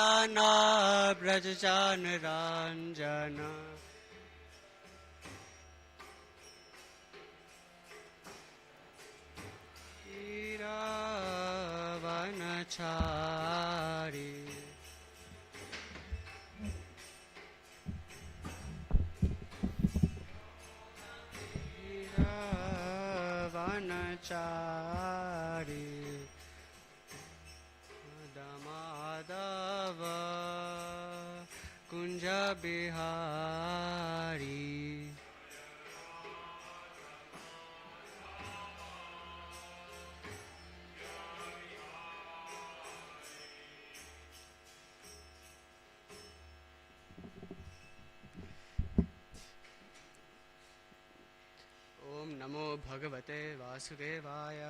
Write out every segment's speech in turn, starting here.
वन्दना व्रजचानराञ्जना वनचारी वनचारी दमादव कुंज बिहारी ओम नमो भगवते वासुदेवाय।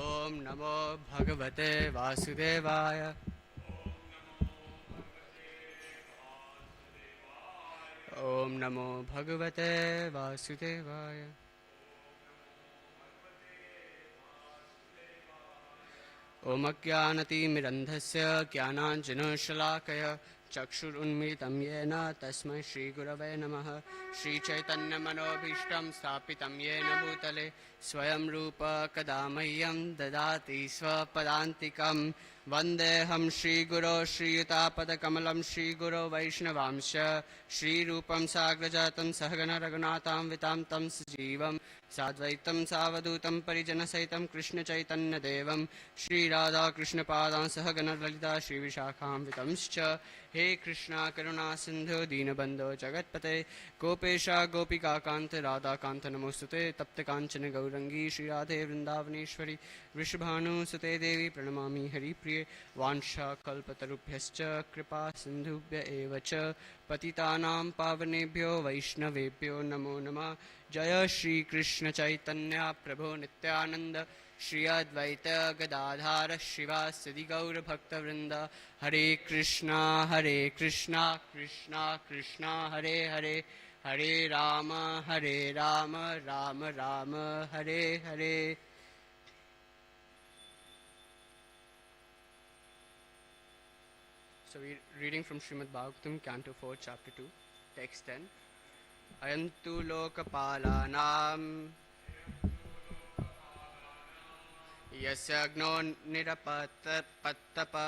ओम नमो भगवते वासुदेवाय। ओम नमो भगवते वासुदेवाय। ओम अज्ञानतिमिरन्धस्य ज्ञानाञ्जनशलाकया चक्षुरुन्मीलितं येन तस्मै श्रीगुरवे नमः। श्रीचैतन्यमनोभीष्टं स्थापितं येन भूतले स्वयं रूप कदा मह्यं ददाति स्वपदान्तिकं। वन्देऽहं श्रीगुरो श्रीयुतापदकमलं श्रीगुरो वैष्णवांश श्रीरूपं साग्रजातं सहगण रघुनाथान्वितां तं सजीवं साद्वैतं सावधूतं परिजनसहितं कृष्णचैतन्यदेवं श्रीराधाकृष्णपादां सहगण ललिता श्रीविशाखान्वितंश्च। हे कृष्णा करुणा सिन्धु दीनबन्धो जगत्पते गोपेशा गोपिकान्त राधाकान्त नमोस्तुते। तप्त काञ्चन गौरंगी श्रीराधे वृन्दावनेश्वरी वृषभानुसुते देवी प्रणमामि हरिप्रिये। वाञ्छाकल्पतरुभ्यश्च कृपा सिन्धुभ्य एव च पतितानां पावनेभ्यो वैष्णवेभ्यो नमो नमः। जय श्री कृष्ण चैतन्य प्रभो नित्यानंद श्री अद्वैत गदाधार शिवासदि गौर भक्तवृंद। हरे Krishna Krishna Krishna Hare Hare Hare Ram Ram Ram Hare Hare. So we are reading from Srimad Bhagavatam, Canto 4, Chapter 2, Text 10. Ayantu lokapalanam yasya agno nirapattapa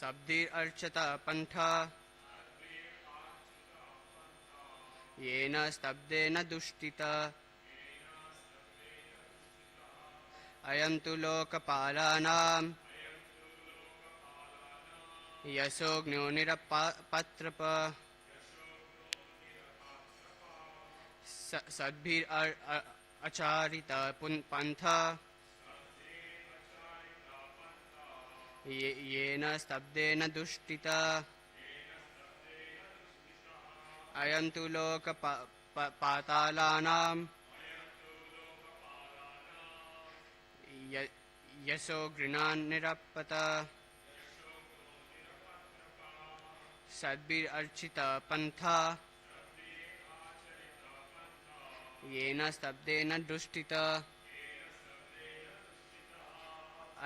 sabdir archata pantha yena stabdena dushtita. Ayantu lokapalanam यशोग्नो निरपात्रप सद्भिर आचारित पंथा येन स्तब्धेन दुष्टिता। अयन्तु लोक पातालानां यशो गृणान् निरपता सद्भिर अर्चित पंथा येन स्तब्धेन दुष्टिता।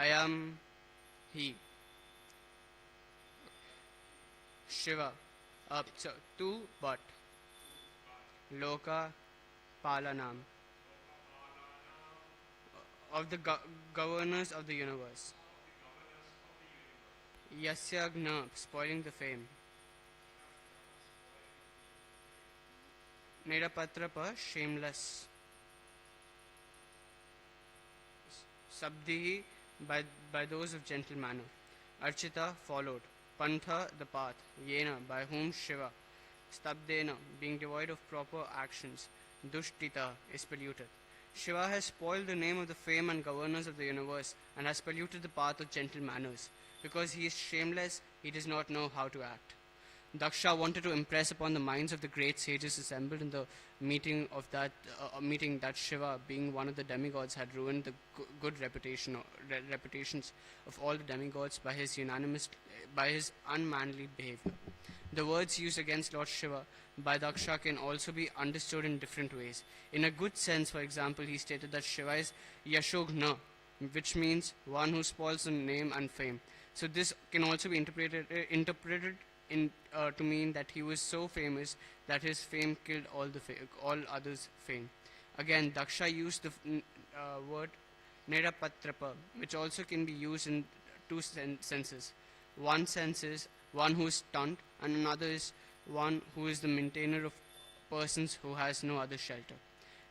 अयम ही Shiva so to what loka palanam of the governors of the universe. Yasya gna spoiling the fame. Nirapatrapa shameless. Sabdihi by those of gentle manner. Archita followed. Pantha the path. Yena by whom Shiva. Stabdena being devoid of proper actions. Dushtita is polluted. Shiva has spoiled the name of the fame and governors of the universe and has polluted the path of gentle manners. Because he is shameless, he does not know how to act. Daksha wanted to impress upon the minds of the great sages assembled in the meeting that Shiva, being one of the demigods, had ruined the good reputations of all the demigods by his unmanly behavior. The words used against Lord Shiva by Daksha can also be understood in different ways. In a good sense, for example, he stated that Shiva is Yashogna, which means one who spoils the name and fame. So this can also be interpreted to mean that he was so famous that his fame killed all others' fame. Again, Daksha used the word Nirapatrapa, which also can be used in two senses. One sense is one who is stunned, and another is one who is the maintainer of persons who has no other shelter.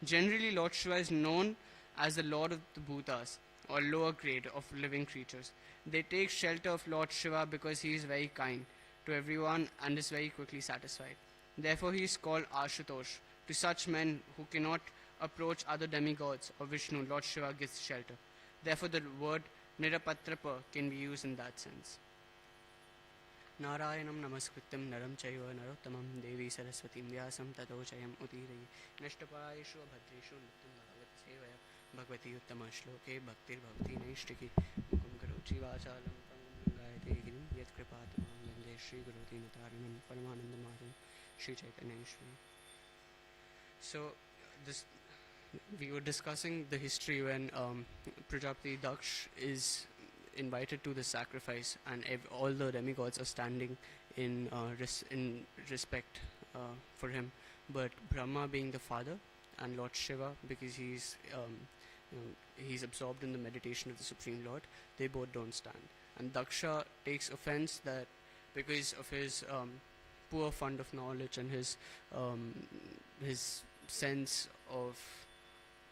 Generally, Lord Shiva is known as the Lord of the Bhutas, or lower grade of living creatures. They take shelter of Lord Shiva because he is very kind to everyone and is very quickly satisfied. Therefore, he is called Ashutosh. To such men who cannot approach other demigods or Vishnu, Lord Shiva gives shelter. Therefore, the word Nirapatrapa can be used in that sense. नारायणं नमस्कृत्यं नरं चैव नरोत्तमं देवी सरस्वतीं व्यासं ततो जयम् उदीरये नष्टप्रायेषु भद्रेषु नित्यं भगवत्सेवया भगवती उत्तमश्लोके भक्तिर्भवति नैष्टिकी मुखं करोति वाचालं पङ्गुं गायते गिरिं यत्कृपातमहं वन्दे श्रीगुरुदीनतारिणं परमानन्दमाधवं श्रीचैतन्येश्वरम्. So this we were discussing the history when Prajapati Daksh is invited to the sacrifice, and all the demigods are standing in respect for him. But Brahma, being the father, and Lord Shiva, because he's absorbed in the meditation of the Supreme Lord, they both don't stand. And Daksha takes offense that because of his poor fund of knowledge and his sense of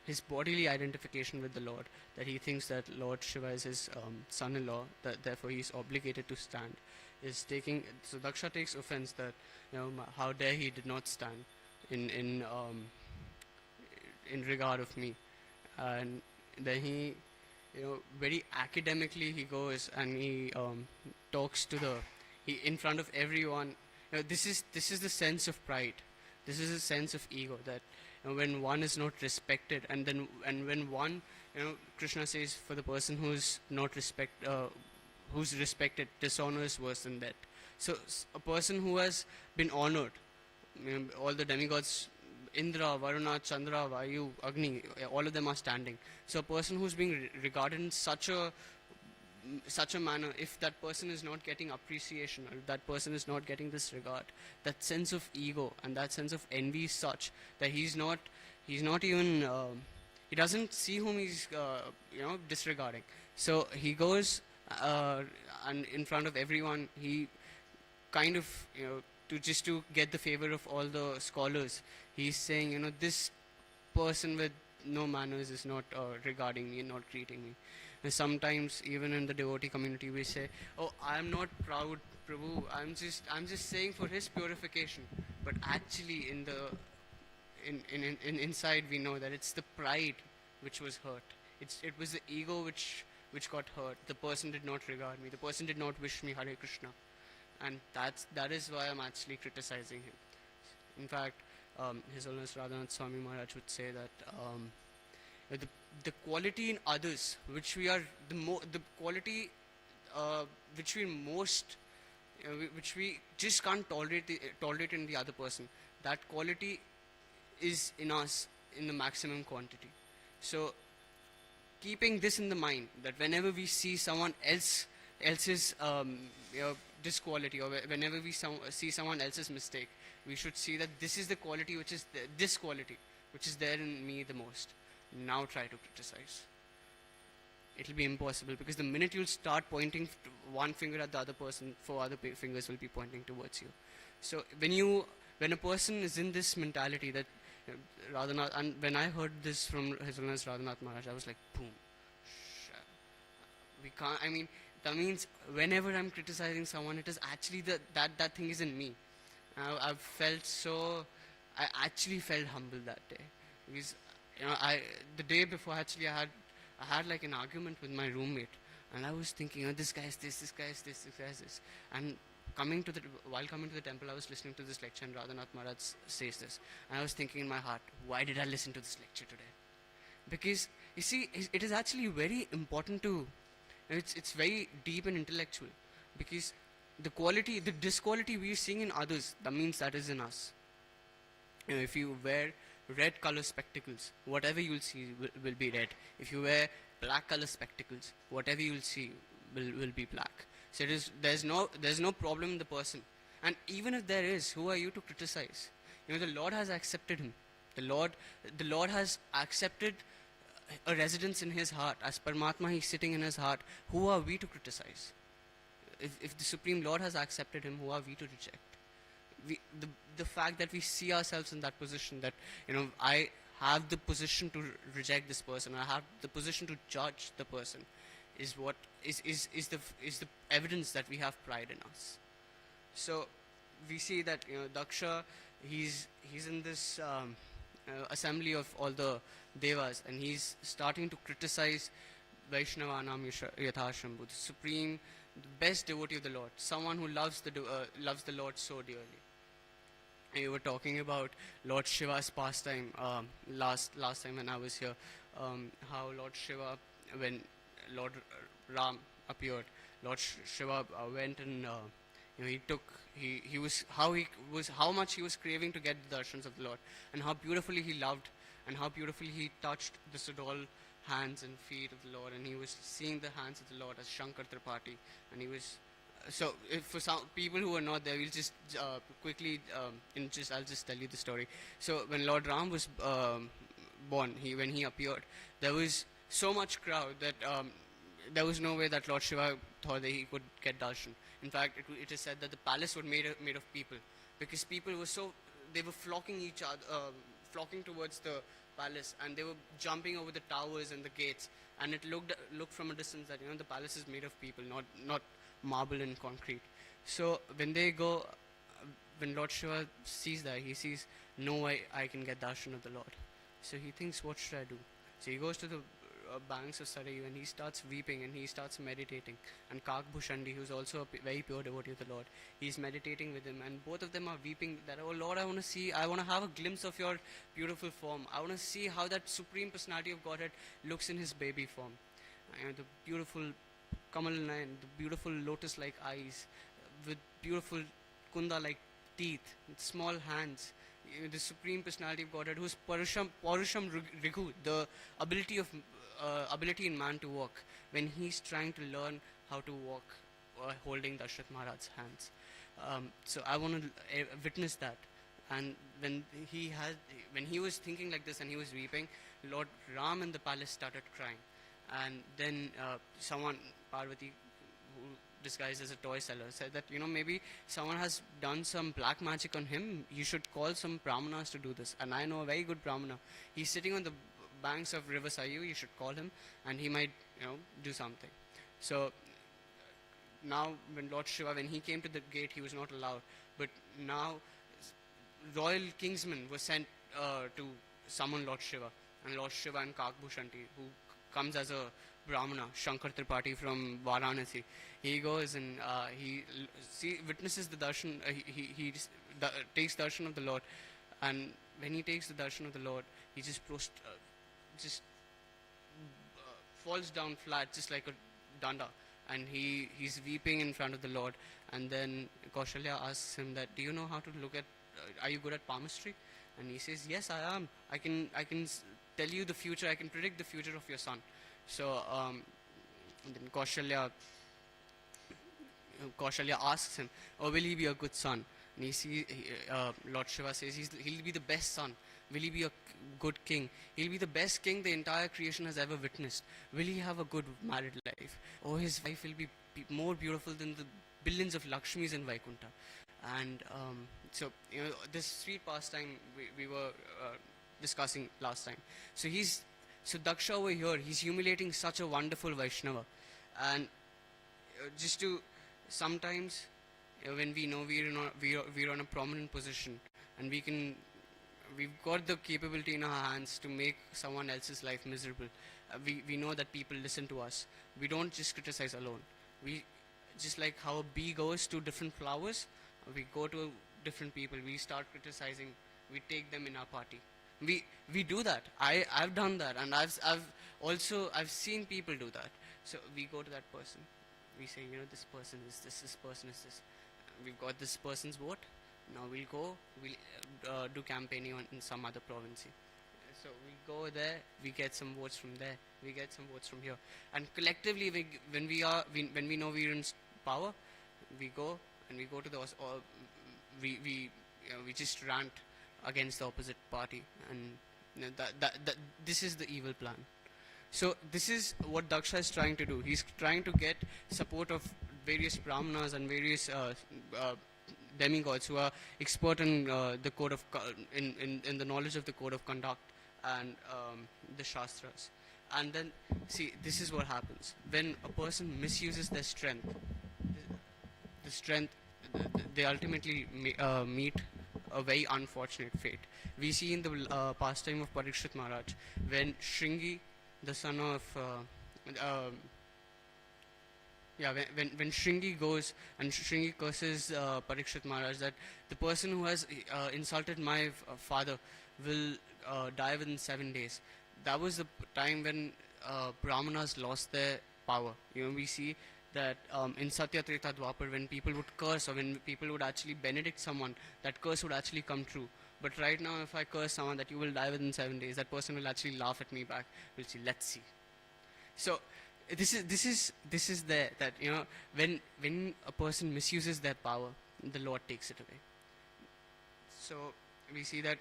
his bodily identification with the Lord, that he thinks that Lord Shiva is his son-in-law, that therefore he is obligated to stand. So Daksha takes offense that how dare he did not stand in regard of me, and then he very academically he goes and he talks to in front of everyone. This is the sense of pride. This is a sense of ego that when one is not respected, and when one, Krishna says, for the person who's respected, dishonor is worse than that. So a person who has been honored, all the demigods, Indra, Varuna, Chandra, Vayu, Agni, all of them are standing. So a person who's being regarded in such a manner, if that person is not getting appreciation, or if that person is not getting this regard, that sense of ego and that sense of envy is such that he's not even he doesn't see whom he's disregarding. So he goes and in front of everyone he kind of to get the favor of all the scholars, he's saying this person with no manners is not regarding me and not treating me. And sometimes even in the devotee community we say, oh, I am not proud, Prabhu, I'm just saying for his purification. But actually inside we know that it's the pride which was hurt. It was the ego which got hurt. The person did not regard me. The person did not wish me Hare Krishna. And that is why I'm actually criticizing him. In fact, His Holiness Radhanath Swami Maharaj would say that the quality in others, which we are the quality which we just can't tolerate in the other person, that quality is in us in the maximum quantity. So keeping this in the mind, that whenever we see someone else's disquality, or whenever we see someone else's mistake, we should see that this is the quality this quality which is there in me the most. Now try to criticize. It'll be impossible, because the minute you'll start pointing one finger at the other person, 4 other fingers will be pointing towards you. So when a person is in this mentality that Radhanath, and when I heard this from His Holiness Radhanath Maharaj, I was like, boom. We can't. I mean, that means whenever I'm criticizing someone, it is actually that thing is in me. I actually felt humble that day, because the day before actually I had like an argument with my roommate, and I was thinking, this guy is this, this guy is this, this guy is this, and while coming to the temple, I was listening to this lecture, and Radhanath Maharaj says this, and I was thinking in my heart, why did I listen to this lecture today? Because you see, it is actually very important to, it's very deep and intellectual, because the disquality we are seeing in others, that means that is in us. If you wear red color spectacles, whatever you'll see will be red. If you wear black color spectacles, whatever you'll see will be black. So there's no problem in the person. And even if there is, who are you to criticize? The Lord has accepted him. The Lord has accepted a residence in his heart. As Paramatma, he's sitting in his heart. Who are we to criticize? If the Supreme Lord has accepted him, who are we to reject? The fact that we see ourselves in that position, that I have the position to reject this person, I have the position to judge the person, is what is the evidence that we have pride in us. So we see that Daksha, he's in this assembly of all the devas, and he's starting to criticize Vaishnavanam Yathashambhu, the supreme, the best devotee of the Lord, someone who loves the Lord so dearly. And you were talking about Lord Shiva's pastime last time when I was here, how Lord Shiva, when Lord Ram appeared, Lord Shiva went and how much he was craving to get the darshans of the Lord, and how beautifully he loved, and how beautifully he touched the Sudol hands and feet of the Lord, and he was seeing the hands of the Lord as Shankar Tripathi, and he was. So, if for some people who are not there, we'll just quickly, I'll just tell you the story. So, when Lord Ram was born, when he appeared, there was so much crowd that there was no way that Lord Shiva thought that he could get darshan. In fact, it is said that the palace was made of people, because people were they were flocking towards the palace, and they were jumping over the towers and the gates, and it looked from a distance that the palace is made of people, not marble and concrete. So when Lord Shiva sees that, he sees, no way I can get darshan of the Lord. So he thinks, what should I do? So he goes to the banks of Sarayu, and he starts weeping, and he starts meditating. And Kakbhushandi, who's also a very pure devotee of the Lord, he's meditating with him, and both of them are weeping that, oh Lord, I want to have a glimpse of your beautiful form. I want to see how that Supreme Personality of Godhead looks in his baby form. The beautiful Kamal Nayan, the beautiful lotus-like eyes, with beautiful Kunda-like teeth, with small hands, the Supreme Personality of Godhead, who's Parusham Righu, the ability in man to walk, when he's trying to learn how to walk holding Dashrath Maharaj's hands. So I want to witness that. And when he was thinking like this and he was weeping, Lord Ram in the palace started crying. And then someone, Parvati, who disguised as a toy seller, said that maybe someone has done some black magic on him. You should call some brahmanas to do this. And I know a very good brahmana. He's sitting on the banks of River Sayu. You should call him, and he might do something. So now when Lord Shiva, when he came to the gate, he was not allowed. But now royal kingsmen were sent to summon Lord Shiva. And Lord Shiva and Kakbhushanti, who comes as a Brahmana, Shankar Tripathi from Varanasi, he goes and he witnesses the darshan. He takes darshan of the Lord, and when he takes the darshan of the Lord, he just falls down flat, just like a danda, and he's weeping in front of the Lord. And then Kaushalya asks him that, do you know how to look at? Are you good at palmistry? And he says, yes, I am. I can tell you the future. I can predict the future of your son. So then Kaushalya asks him, oh, will he be a good son? And Lord Shiva says he'll be the best son. Will he be a good king? He'll be the best king the entire creation has ever witnessed. Will he have a good married life? Oh, his wife will be more beautiful than the billions of Lakshmis in Vaikuntha. And so this sweet pastime we were discussing last time. So Daksha over here, he's humiliating such a wonderful Vaishnava. And just to sometimes when we know we're on a prominent position, and we've got the capability in our hands to make someone else's life miserable. We know that people listen to us. We don't just criticize alone. We Just like how a bee goes to different flowers, we go to different people. We start criticizing. We take them in our party. We we do that. I've done that, and I've seen people do that. So we go to that person. We say, this person is this. This person is this. We've got this person's vote. Now we'll go. We'll do campaigning in some other province. So we go there, we get some votes from there, we get some votes from here, and collectively, when we know we're in power, we go and we go to those, or we just rant against the opposite party, and that this is the evil plan. So this is what Daksha is trying to do. He's trying to get support of various brahmanas and various demigods who are expert in the code of in the knowledge of the code of conduct and the shastras. And then, see, this is what happens when a person misuses their strength. The strength, they ultimately meet a very unfortunate fate. We see in the pastime of Parikshit Maharaj when Shringi, the son of when Shringi goes and Shringi curses Parikshit Maharaj that the person who has insulted my father will die within 7 days. That was the time when Brahmanas lost their power. We see that in Satya Treta Dwapar, when people would curse or when people would actually benedict someone, that curse would actually come true. But right now, if I curse someone that you will die within 7 days, that person will actually laugh at me back. We'll see, let's see. So this is there that when a person misuses their power, the Lord takes it away. So we see that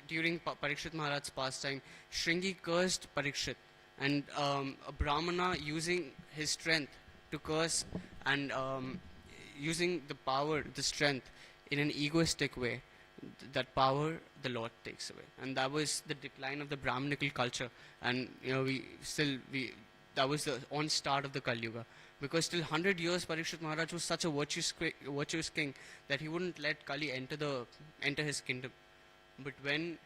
during Parikshit Maharaj's pastime, Shringi cursed Parikshit, and a Brahmana using his strength to curse and using the power, the strength in an egoistic way, that power the Lord takes away, and that was the decline of the Brahmanical culture. And that was the on start of the Kali Yuga, because till 100 years Parikshit Maharaj was such a virtuous king that he wouldn't let Kali enter his kingdom. But when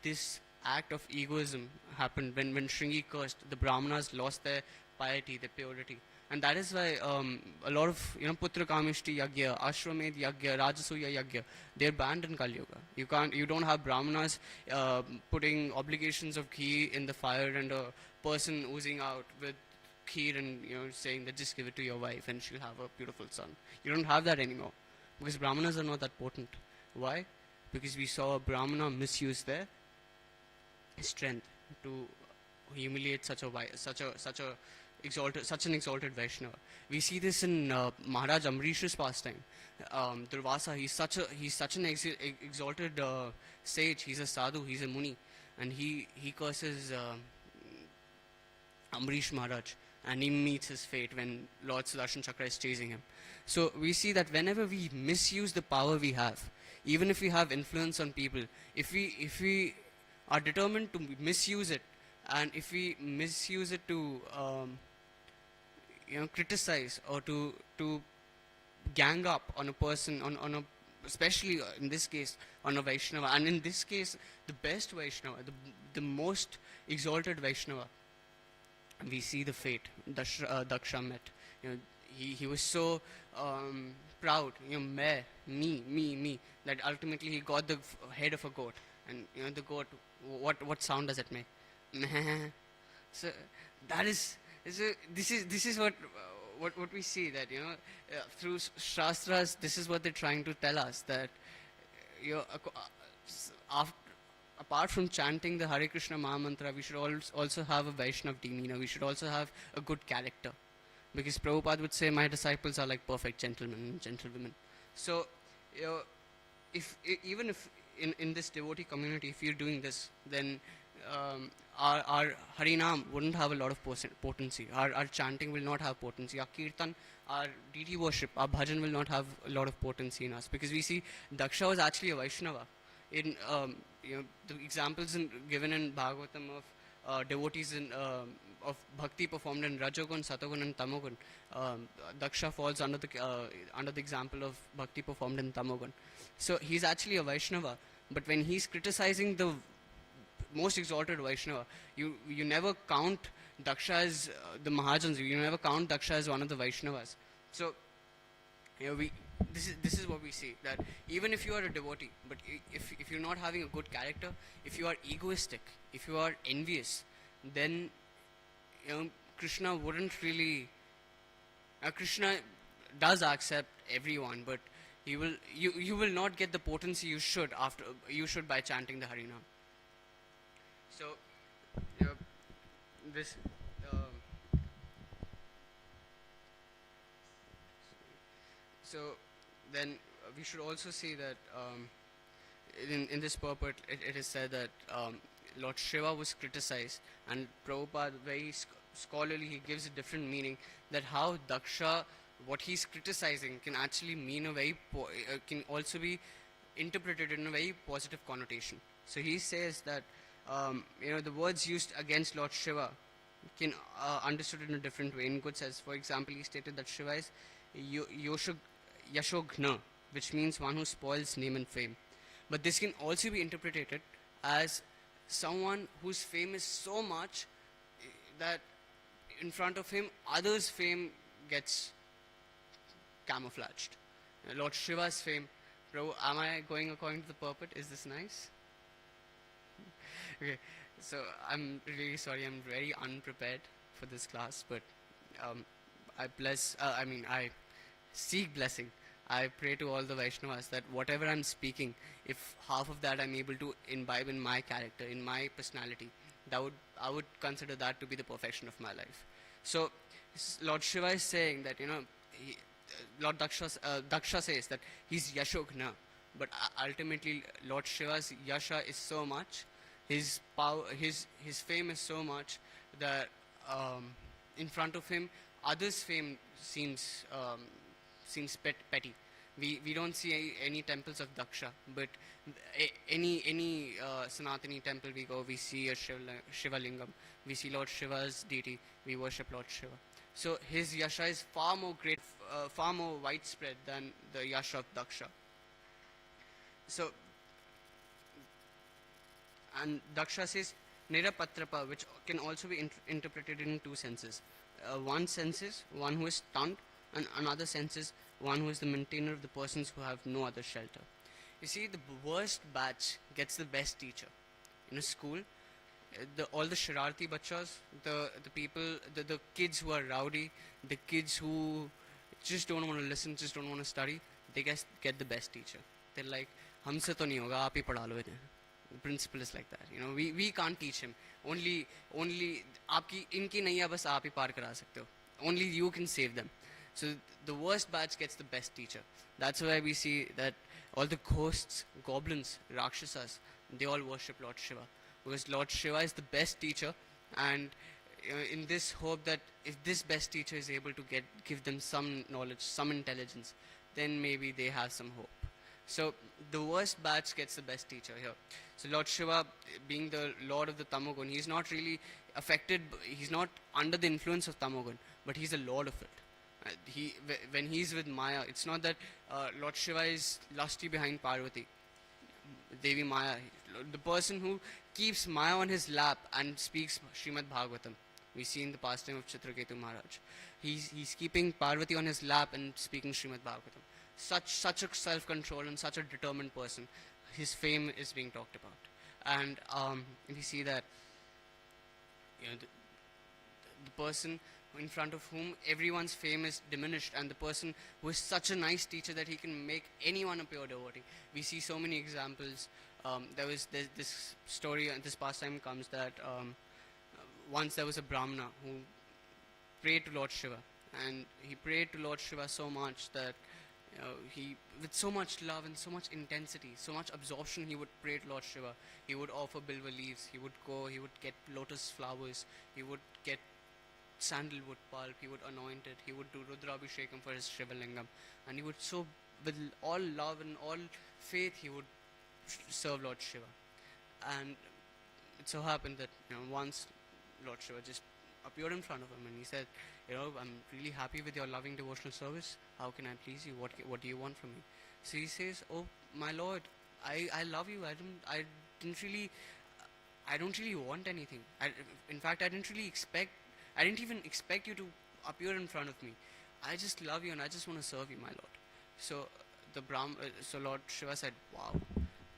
this act of egoism happened, when Shringi cursed, the Brahmanas lost their piety, their purity. And that is why a lot of Putra Kamishti Yagya, Ashwamed Yagya, Rajasuya Yagya, they're banned in Kali Yuga. You don't have Brahmanas putting obligations of ghee in the fire and a person oozing out with kheer and saying that just give it to your wife and she'll have a beautiful son. You don't have that anymore, because Brahmanas are not that potent. Why? Because we saw a Brahmana misuse their strength to humiliate such an exalted Vaishnava. We see this in Maharaj Amrish's pastime. Durvasa, he's such an exalted sage. He's a sadhu. He's a muni, and he curses Amrish Maharaj, and he meets his fate when Lord Sudarshan Chakra is chasing him. So we see that whenever we misuse the power we have, even if we have influence on people, if we are determined to misuse it, and if we misuse it to criticize or to gang up on a person, especially in this case on a Vaishnava, and in this case the best Vaishnava, the most exalted Vaishnava, we see the fate Daksha met. He was so proud, me, that ultimately he got the head of a goat, and the goat, what sound does it make? So that is this is what we see, that through shastras, this is what they're trying to tell us, that apart from chanting the Hare Krishna Mahamantra, we should also have a Vaishnav demeanor. We should also have a good character, because Prabhupada would say, my disciples are like perfect gentlemen and gentlewomen. So even if in this devotee community, if you're doing this, then our Harinam wouldn't have a lot of potency. Our chanting will not have potency. Our Kirtan, our deity worship, our bhajan will not have a lot of potency in us, because we see Daksha was actually a Vaishnava. In the examples given in Bhagavatam of devotees of bhakti performed in Rajogun, Satogun, and Tamogun, Daksha falls under the example of bhakti performed in Tamogun. So he's actually a Vaishnava, but when he's criticizing the most exalted Vaishnava, you never count Daksha as the Mahajans. You never count Daksha as one of the Vaishnavas. So You know, we this is what we see, that even if you are a devotee, but if you're not having a good character, if you are egoistic, if you are envious, then Krishna wouldn't really. Krishna does accept everyone, but you will not get the potency you should by chanting the Harinam. So you know, this. So then we should also see that in this purport it is said that Lord Shiva was criticized, and Prabhupada very scholarly he gives a different meaning, that how Daksha, what he's criticizing can actually mean a can also be interpreted in a very positive connotation. So he says that the words used against Lord Shiva can understood in a different way. In good sense, for example, he stated that Shiva is Yashogna, which means one who spoils name and fame. But this can also be interpreted as someone whose fame is so much that in front of him others' fame gets camouflaged. Lord Shiva's fame. Bro, am I going according to the purport? Is this nice? Okay, so I'm really sorry. I'm very unprepared for this class, but I seek blessing. I pray to all the Vaishnavas that whatever I'm speaking, if half of that I'm able to imbibe in my character, in my personality, I would consider that to be the perfection of my life. So Lord Shiva is saying that Lord Daksha says that he's Yashogna, but ultimately Lord Shiva's Yasha is so much, his power, his fame is so much that in front of him, others' fame seems petty. We don't see any temples of Daksha, but any Sanatani temple we go, we see a Shiva Lingam. We see Lord Shiva's deity. We worship Lord Shiva. So his yasha is far more great, far more widespread than the yasha of Daksha. So, and Daksha says Nirapatrapa, which can also be interpreted in two senses. One sense is one who is stunned, and another sense is one who is the maintainer of the persons who have no other shelter. You see, the worst batch gets the best teacher. In a school, all the Shararti bachas, the kids who are rowdy, the kids who just don't want to listen, just don't want to study, they get the best teacher. They're like, हमसे तो नहीं होगा, आप ही पढ़ा लो इन्हें. The principal is like that. We can't teach him. Only आपकी इनकी नैया बस आप ही पार करा सकते हो. Only you can save them. So the worst batch gets the best teacher. That's why we see that all the ghosts, goblins, rakshasas, they all worship Lord Shiva, because Lord Shiva is the best teacher, and in this hope that if this best teacher is able to give them some knowledge, some intelligence, then maybe they have some hope. So the worst batch gets the best teacher here. So Lord Shiva, being the Lord of the Tamogun, he's not really affected, he's not under the influence of Tamogun, but he's a Lord of it. When he's with Maya, it's not that Lord Shiva is lusty behind Parvati, Devi Maya. The person who keeps Maya on his lap and speaks Srimad Bhagavatam, we see in the pastime of Chitraketu Maharaj. He's keeping Parvati on his lap and speaking Srimad Bhagavatam. Such a self-control and such a determined person. His fame is being talked about, and we see that the person in front of whom everyone's fame is diminished, and the person who is such a nice teacher that he can make anyone a pure devotee. We see so many examples. There's this story, and this pastime comes that once there was a Brahmana who prayed to Lord Shiva, and he prayed to Lord Shiva so much that he, with so much love and so much intensity, so much absorption, he would pray to Lord Shiva. He would offer bilva leaves, he would go, he would get lotus flowers, he would get sandalwood pulp, he would anoint it, he would do Rudrabhishekam for his Shiva Lingam, and he would so, with all love and all faith, he would serve Lord Shiva. And it so happened that once Lord Shiva just appeared in front of him, and he said, I'm really happy with your loving devotional service. How can I please you? What do you want from me? So he says, oh my Lord, I love you. I don't really want anything. In fact, I didn't even expect you to appear in front of me. I just love you and I just want to serve you, my Lord. So so Lord Shiva said, "Wow,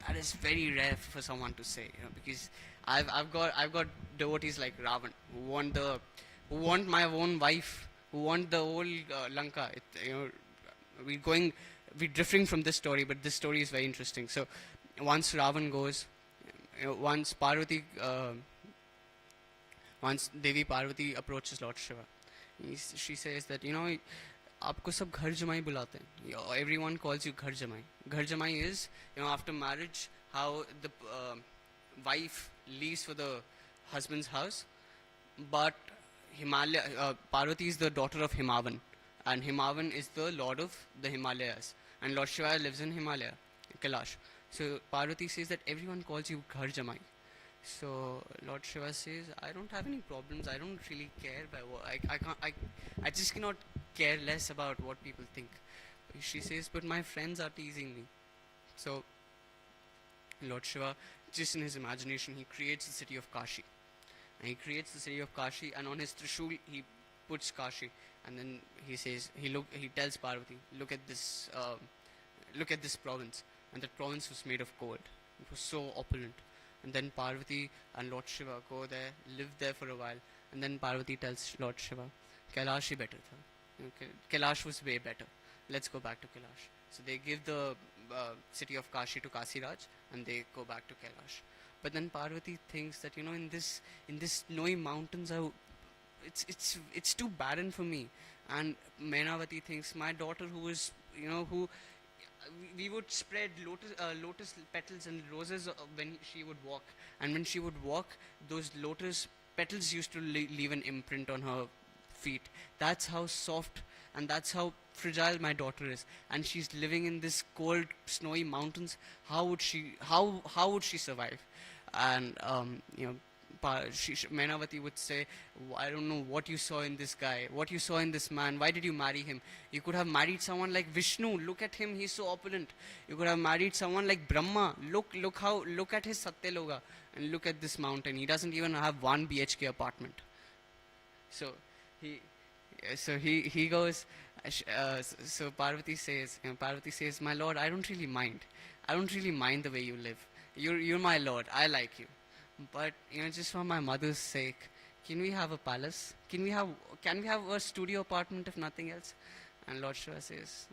that is very rare for someone to say, because I've got devotees like Ravan who want my own wife, who want the whole Lanka. We're going, we're drifting from this story, but this story is very interesting. So once Ravan goes, once Devi Parvati approaches Lord Shiva, she says that, आपको सब घर जमाई बुलाते हैं. Everyone calls you घर जमाई. घर जमाई is, after marriage, how the wife leaves for the husband's house, but Parvati is the daughter of Himavan, and Himavan is the lord of the Himalayas, and Lord Shiva lives in Himalaya, Kailash. So Parvati says that everyone calls you Ghar Jamai. So Lord Shiva says, I don't have any problems. I don't really care by what I just cannot care less about what people think. She says, but my friends are teasing me. So Lord Shiva, just in his imagination, he creates the city of Kashi. And he creates the city of Kashi, and on his Trishul he puts Kashi, and then he says, he tells Parvati, look at this province, and that province was made of gold. It was so opulent. And then Parvati and Lord Shiva go there, live there for a while, and then Parvati tells Lord Shiva, Kailash hi better tha. Okay, Kailash was way better. Let's go back to Kailash. So they give the city of Kashi to Kasiraj, and they go back to Kailash. But then Parvati thinks that, in this snowy mountains, it's too barren for me. And Mainavati thinks, my daughter, who is, who we would spread lotus petals and roses when she would walk, and when she would walk, those lotus petals used to leave an imprint on her feet. That's how soft and that's how fragile my daughter is, and she's living in this cold snowy mountains. How would she survive? And Mainavati would say, I don't know what you saw in this guy, what you saw in this man. Why did you marry him? You could have married someone like Vishnu. Look at him, he's so opulent. You could have married someone like Brahma. Look at his Satyaloga, and look at this mountain. He doesn't even have 1 BHK apartment. So he goes. So Parvati says, my lord, I don't really mind. I don't really mind the way you live. You're my lord. I like you. But just for my mother's sake, can we have a palace? Can we have a studio apartment if nothing else? And Lord Shiva says,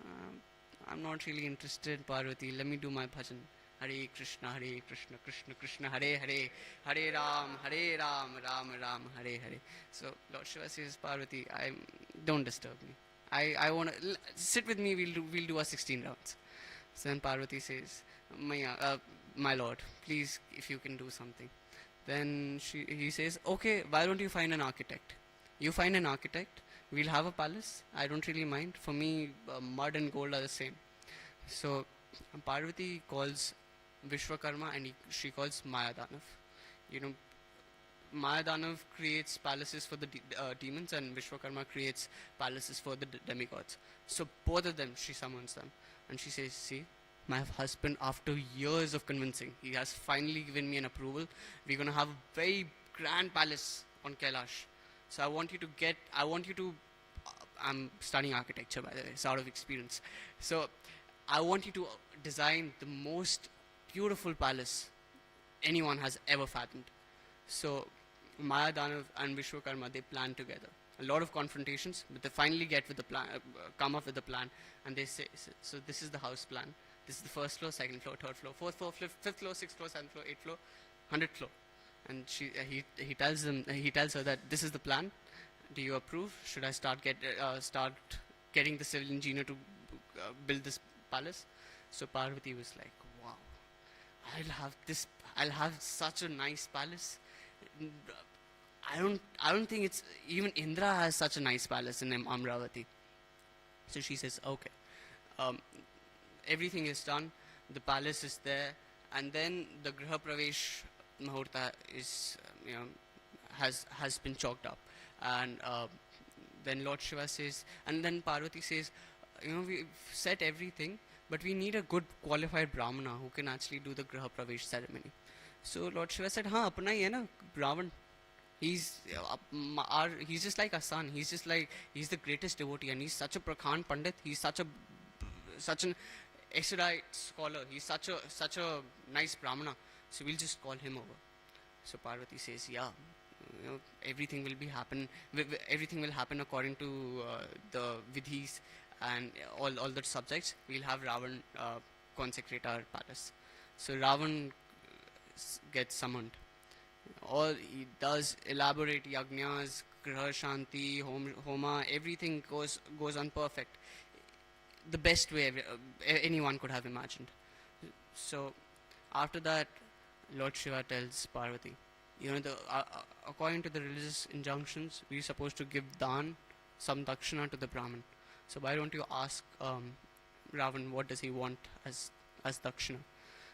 I'm not really interested, Parvati. Let me do my bhajan. Hare Krishna, Krishna Krishna, Hare Hare, Hare Ram, Ram Ram, Hare Hare. So Lord Shiva says, Parvati, don't disturb me. I want to sit with me. We'll do our 16 rounds. So then Parvati says, my lord, please, if you can do something. Then he says, okay, why don't you find an architect? You find an architect, we'll have a palace. I don't really mind. For me, mud and gold are the same. So Parvati calls Vishwakarma, and she calls Mayadanav. Mayadanav creates palaces for the demons, and Vishwakarma creates palaces for the demigods. So both of them, she summons them, and she says, see, my husband, after years of convincing, he has finally given me an approval. We're going to have a very grand palace on Kailash. So I want you to, I'm studying architecture, by the way, it's out of experience. So I want you to design the most beautiful palace anyone has ever fathomed. So Mayadanav and Vishwakarma, they plan together. A lot of confrontations, but they finally come up with a plan, and they say, so this is the house plan. This is the first floor, second floor, third floor, fourth floor, fifth floor, sixth floor, seventh floor, eighth floor, 100th floor. And he tells her that this is the plan. Do you approve? Should I start getting the civil engineer to build this palace? So Parvati was like, wow, I'll have such a nice palace. I don't think it's even Indra has such a nice palace in Amravati. So she says, okay. Everything is done, the palace is there, and then the Griha Pravesh Muhurta is, has been chalked up. And then Lord Shiva says, and then Parvati says, we've set everything, but we need a good qualified Brahmana who can actually do the Griha Pravesh ceremony. So Lord Shiva said, apna hi hai na, Brahman. He's just like our son. He's the greatest devotee, and he's such a Prakhan Pandit. He's such a such an erudite scholar. He's such a nice Brahmana. So we'll just call him over. So Parvati says, yeah, everything will be happen. Everything will happen according to the vidhis and all the subjects. We'll have Ravan consecrate our palace. So Ravan gets summoned. All he does elaborate yagnas, graha shanti, homa, everything goes on perfect, the best way anyone could have imagined. So after that, Lord Shiva tells Parvati, according to the religious injunctions, we're supposed to give dan, some dakshina to the Brahmin. So why don't you ask Ravan what does he want as dakshina?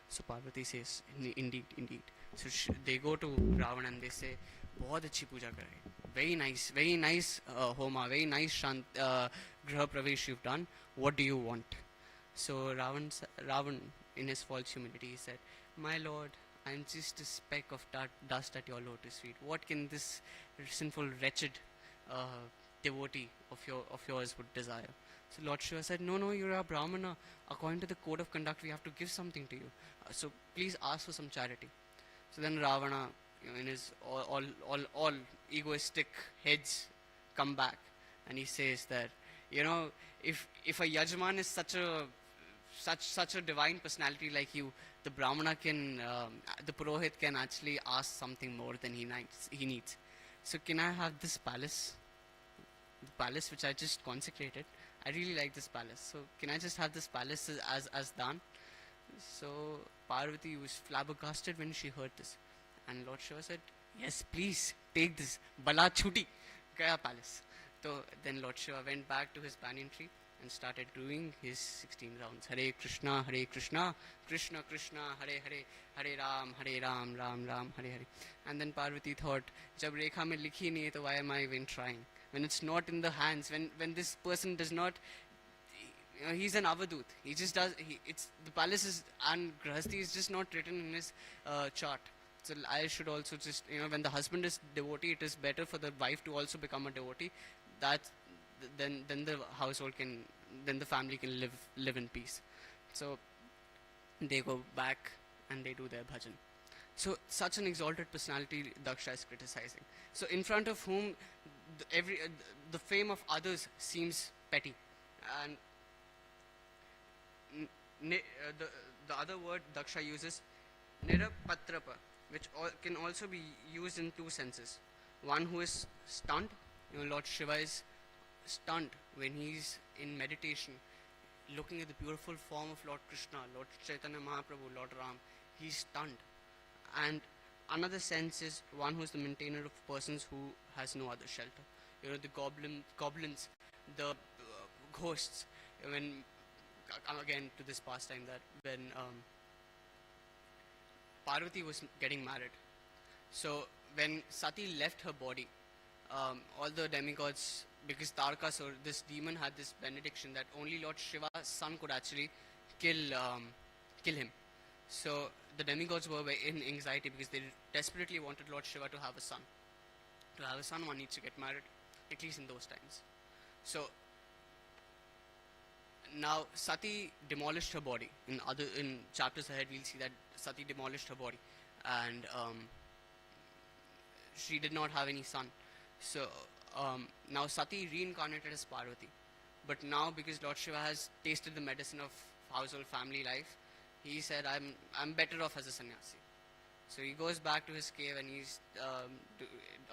So Parvati says, indeed, indeed. So they go to Ravan and they say, बहुत अच्छी पूजा करे, very nice homa, very nice graha pravesh you've done. What do you want? So Ravan, in his false humility, said, my lord, I'm just a speck of dust at your lotus feet. What can this sinful, wretched devotee of yours would desire? So Lord Shiva said, no, you're a Brahmana. According to the code of conduct, we have to give something to you. So please ask for some charity. So then Ravana, in his all egoistic heads, come back, and he says that, if a yajman is such a divine personality like you, the Brahmana the Purohit can actually ask something more than he needs. So can I have this palace? The palace which I just consecrated. I really like this palace. So can I just have this palace as dan? So Parvati was flabbergasted when she heard this. And Lord Shiva said, yes, please, take this. Bala chuti. Gaya palace. So then Lord Shiva went back to his banyan tree and started doing his 16 rounds. Hare Krishna, Krishna Krishna, Hare Hare, Hare Ram, Ram Ram, Hare Hare. And then Parvati thought, jab rekha mein likhi nahi hai, to why am I even trying? When it's not in the hands, when this person does not, he's an avadut. He just does. The palace is and grahasti is just not written in his chart. So I should also just, when the husband is devotee, it is better for the wife to also become a devotee. Then the household then the family can live in peace. So they go back and they do their bhajan. So such an exalted personality Daksha is criticizing. So in front of whom the fame of others seems petty, and the other word Daksha uses, nirapatrapa, which can also be used in two senses. One who is stunned, Lord Shiva is stunned when he's in meditation, looking at the beautiful form of Lord Krishna, Lord Chaitanya Mahaprabhu, Lord Ram. He's stunned. And another sense is one who is the maintainer of persons who has no other shelter. The goblins, the ghosts. When again to this pastime, that when Parvati was getting married, so when Sati left her body, all the demigods, because Tarakasur, this demon, had this benediction that only Lord Shiva's son could actually kill him. So the demigods were in anxiety because they desperately wanted Lord Shiva to have a son. To have a son, one needs to get married, at least in those times. So now Sati demolished her body. In chapters ahead, we'll see that Sati demolished her body, and she did not have any son. So now Sati reincarnated as Parvati, but now because Lord Shiva has tasted the medicine of household family life, he said, I'm better off as a sannyasi. So he goes back to his cave and he's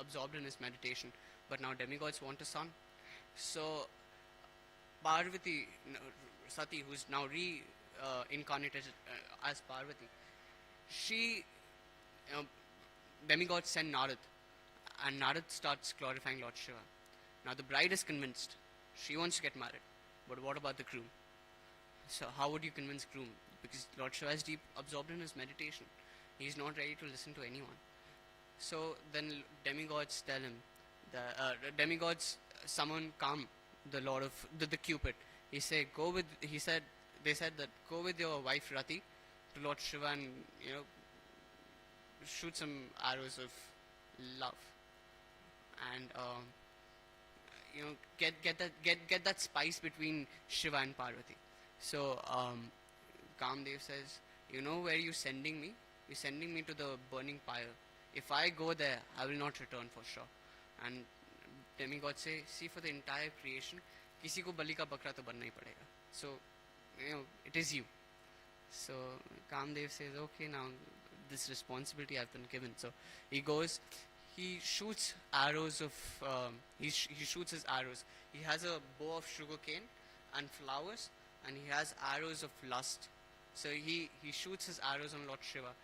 absorbed in his meditation. But now demigods want a son. So Parvati, Sati, who's now reincarnated as Parvati, demigods send Narad, and Narad starts glorifying Lord Shiva. Now the bride is convinced. She wants to get married. But what about the groom? So how would you convince groom? Because Lord Shiva is deep absorbed in his meditation. He's not ready to listen to anyone. So then demigods tell him, demigods summon Kam, the lord of the Cupid. They said that go with your wife Rati to Lord Shiva and shoot some arrows of love, and get that spice between Shiva and Parvati. So Kamdev says, "You know where you're sending me? You're sending me to the burning pyre. If I go there, I will not return for sure." And demigod say, "See, for the entire creation, किसी को बलि का बकरा तो बनना ही पड़ेगा. So, it is you." So Kamdev says, "Okay, now this responsibility I've been given." So he goes, he shoots arrows of, he shoots his arrows. He has a bow of sugarcane and flowers, and he has arrows of lust. So he shoots his arrows on Lord Shiva,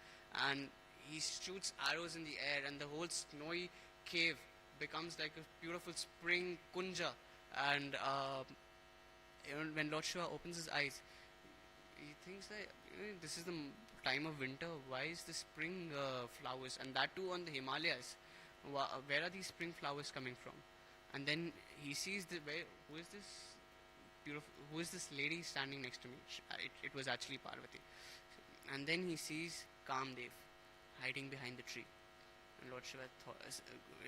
and he shoots arrows in the air, and the whole snowy cave becomes like a beautiful spring kunja. And when Lord Shiva opens his eyes, he thinks that this is the time of winter. Why is the spring flowers, and that too on the Himalayas? Where are these spring flowers coming from? And then he sees who is this beautiful? Who is this lady standing next to me? It was actually Parvati. And then he sees Kamdev hiding behind the tree. And Lord Shiva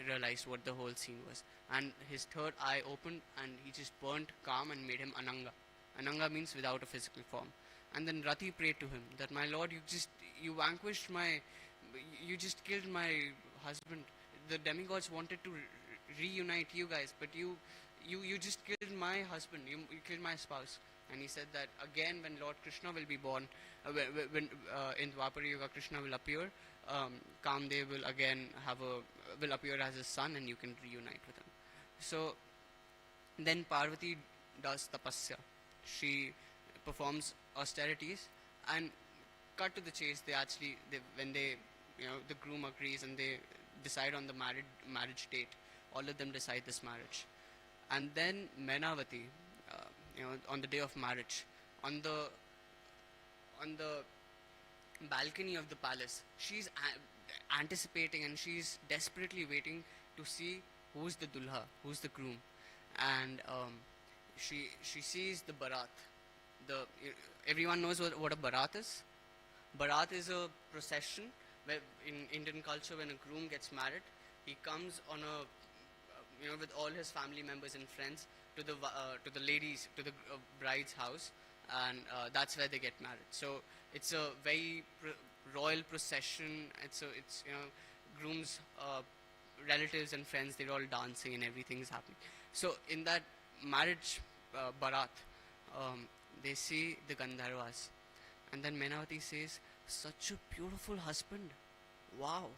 realized what the whole scene was. And his third eye opened, and he just burnt Kam and made him Ananga. Ananga means without a physical form. And then Rati prayed to him that, "My Lord, you vanquished you just killed my husband. The demigods wanted to reunite you guys, but you just killed my husband. You killed my spouse." And he said that again, when Lord Krishna will be born, when in Dwapara Yuga Krishna will appear, Kamdev will appear as his son, and you can reunite with him. So then Parvati does tapasya. She performs austerities, and cut to the chase. When the groom agrees and they decide on the marriage date. All of them decide this marriage, and then Menavati, on the day of marriage, on the balcony of the palace, she's anticipating, and she's desperately waiting to see who's the dulha, who's the groom. And she sees the barat. Everyone knows what a barat is. Barat is a procession where in Indian culture, when a groom gets married, he comes on with all his family members and friends to the ladies, to the bride's house, and that's where they get married. So it's a very royal procession. It's groom's relatives and friends, they're all dancing and everything is happening. So in that marriage barat, they see the Gandharvas, and then Menavati says, "Such a beautiful husband, wow,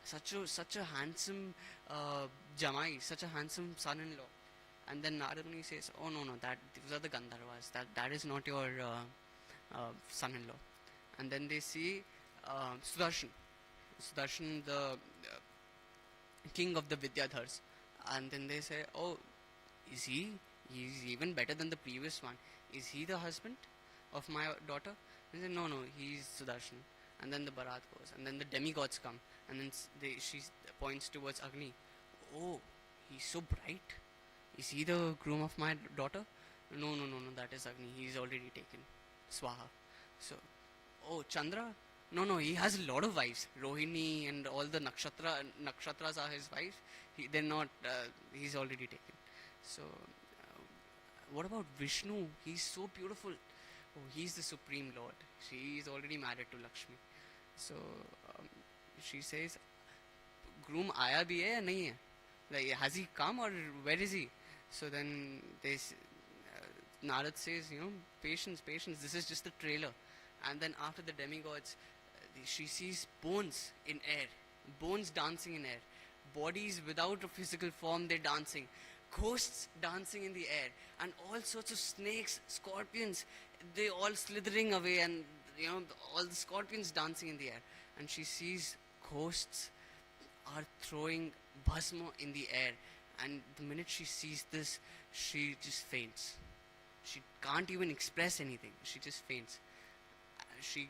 such a handsome Jamai, such a handsome son-in-law." And then Narad Muni says, "Oh no, those are the Gandharvas. That is not your son-in-law." And then they see Sudarshan, the king of the Vidyadhars, and then they say, "Oh, is he? He's even better than the previous one. Is he the husband of my daughter?" And they say, "No, he's Sudarshan." And then the barat goes, and then the demigods come, and then she points towards Agni. "Oh, he's so bright. Is he the groom of my daughter?" No, that is Agni. He's already taken. Swaha. So, "Oh, Chandra? No, he has a lot of wives. Rohini and all the nakshatras are his wives. They're not, he's already taken." So, what about Vishnu? He's so beautiful. Oh, he's the Supreme Lord. She is already married to Lakshmi. So, she says, "Groom aaya bhi hai ya nahi hai? Like, has he come, or where is he?" So then Narad says, "Patience, this is just the trailer." And then after the demigods, she sees bones in air, bones dancing in air, bodies without a physical form, they're dancing, ghosts dancing in the air, and all sorts of snakes, scorpions, they all slithering away, and all the scorpions dancing in the air. And she sees ghosts are throwing bhasma in the air, and the minute she sees this, she just faints. She can't even express anything. She just faints. She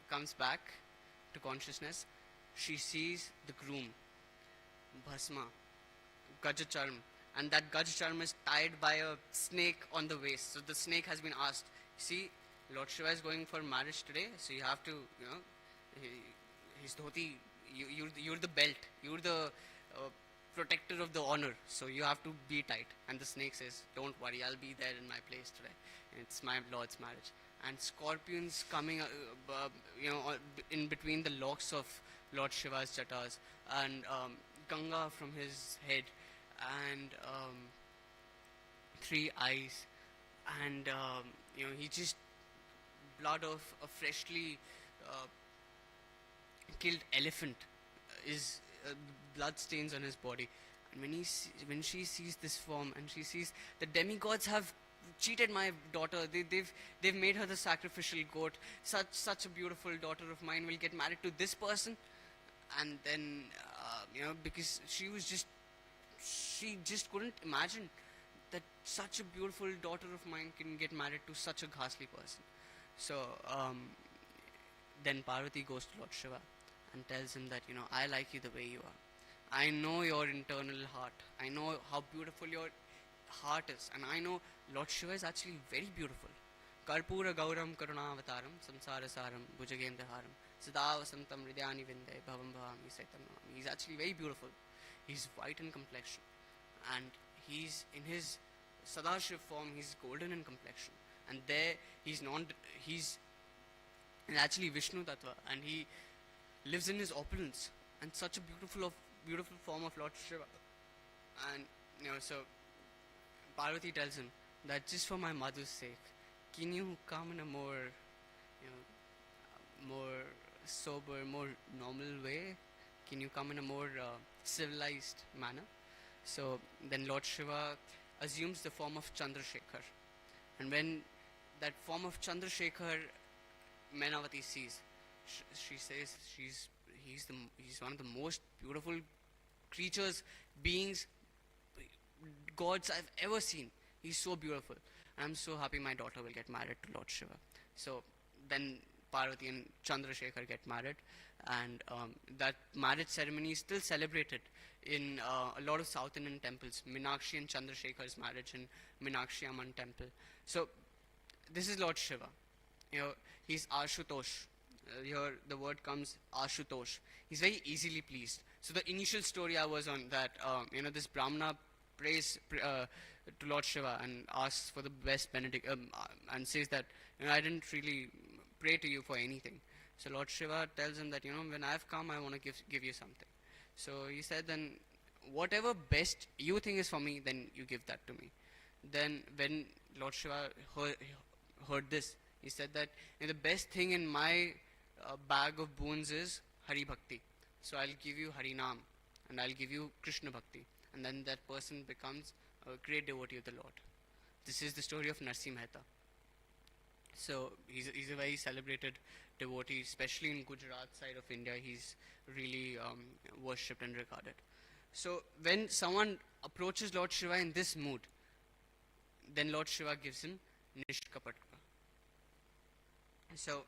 comes back to consciousness. She sees the groom, bhasma, gajacharm, and that gajacharm is tied by a snake on the waist. So the snake has been asked, "See, Lord Shiva is going for marriage today, so you have to, his dhoti, you're the belt, you're the protector of the honor, so you have to be tight. And the snake says, don't worry, I'll be there in my place today. And it's my lord's marriage. And scorpions coming, in between the locks of Lord Shiva's jatas, and Ganga from his head, and three eyes, and he just blood of a freshly uh, killed elephant is blood stains on his body. And when she sees this form, and she sees the demigods have cheated my daughter, they've made her the sacrificial goat. Such a beautiful daughter of mine will get married to this person. And then because she just couldn't imagine that such a beautiful daughter of mine can get married to such a ghastly person. So then Parvati goes to Lord Shiva and tells him that, I like you the way you are. I know your internal heart. I know how beautiful your heart is. And I know Lord Shiva is actually very beautiful. Karpura Gauram Karunavataram Samsara Saram Bhujagendaharam Sadavasantam Hridyani Vinde Bhavam Bhavami Saitam Navami. He's actually very beautiful. He's white in complexion. And he's in his Sadashiv form, he's golden in complexion. And there he's actually Vishnu Tattva, and he lives in his opulence, and such a beautiful form of Lord Shiva. And so Parvati tells him that just for my mother's sake, can you come in a more more sober, more normal way? Can you come in a more civilized manner? So then Lord Shiva assumes the form of Chandrasekhar, and when that form of Chandrasekhar Menavati sees, she says he's one of the most beautiful creatures, beings, gods I've ever seen. He's so beautiful. I'm so happy my daughter will get married to Lord Shiva. So then Parvati and Chandrasekhar get married, and that marriage ceremony is still celebrated in a lot of South Indian temples. Meenakshi and Chandrasekhar's marriage in Meenakshi Amman temple. So this is Lord Shiva. He's Ashutosh. Here the word comes Ashutosh. He's very easily pleased. So the initial story I was on, that this Brahmana prays to Lord Shiva and asks for the best benedict, and says that I didn't really pray to you for anything. So Lord Shiva tells him that when I've come, I want to give you something. So he said, then whatever best you think is for me, then you give that to me. Then when Lord Shiva heard this, he said that the best thing in my bag of boons is Hari Bhakti. So I'll give you Hari Nam, and I'll give you Krishna Bhakti. And then that person becomes a great devotee of the Lord. This is the story of Narsi Mehta. So he's a very celebrated devotee, especially in Gujarat side of India. He's really worshipped and regarded. So when someone approaches Lord Shiva in this mood, then Lord Shiva gives him Nishkapatka. So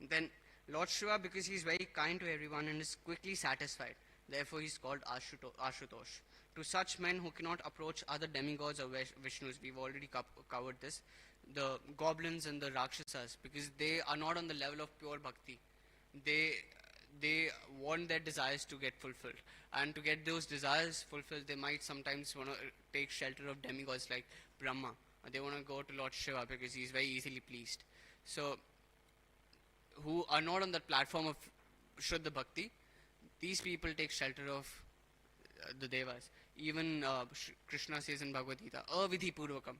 then Lord Shiva, because he's very kind to everyone and is quickly satisfied, therefore he's called Ashutosh. To such men who cannot approach other demigods or Vishnus, we've already covered this, the goblins and the Rakshasas, because they are not on the level of pure bhakti. They want their desires to get fulfilled. And to get those desires fulfilled, they might sometimes want to take shelter of demigods like Brahma. Or they want to go to Lord Shiva because he's very easily pleased. So, who are not on that platform of Shuddha Bhakti, these people take shelter of the Devas. Even Krishna says in Bhagavad Gita, Avidhi Purvakam.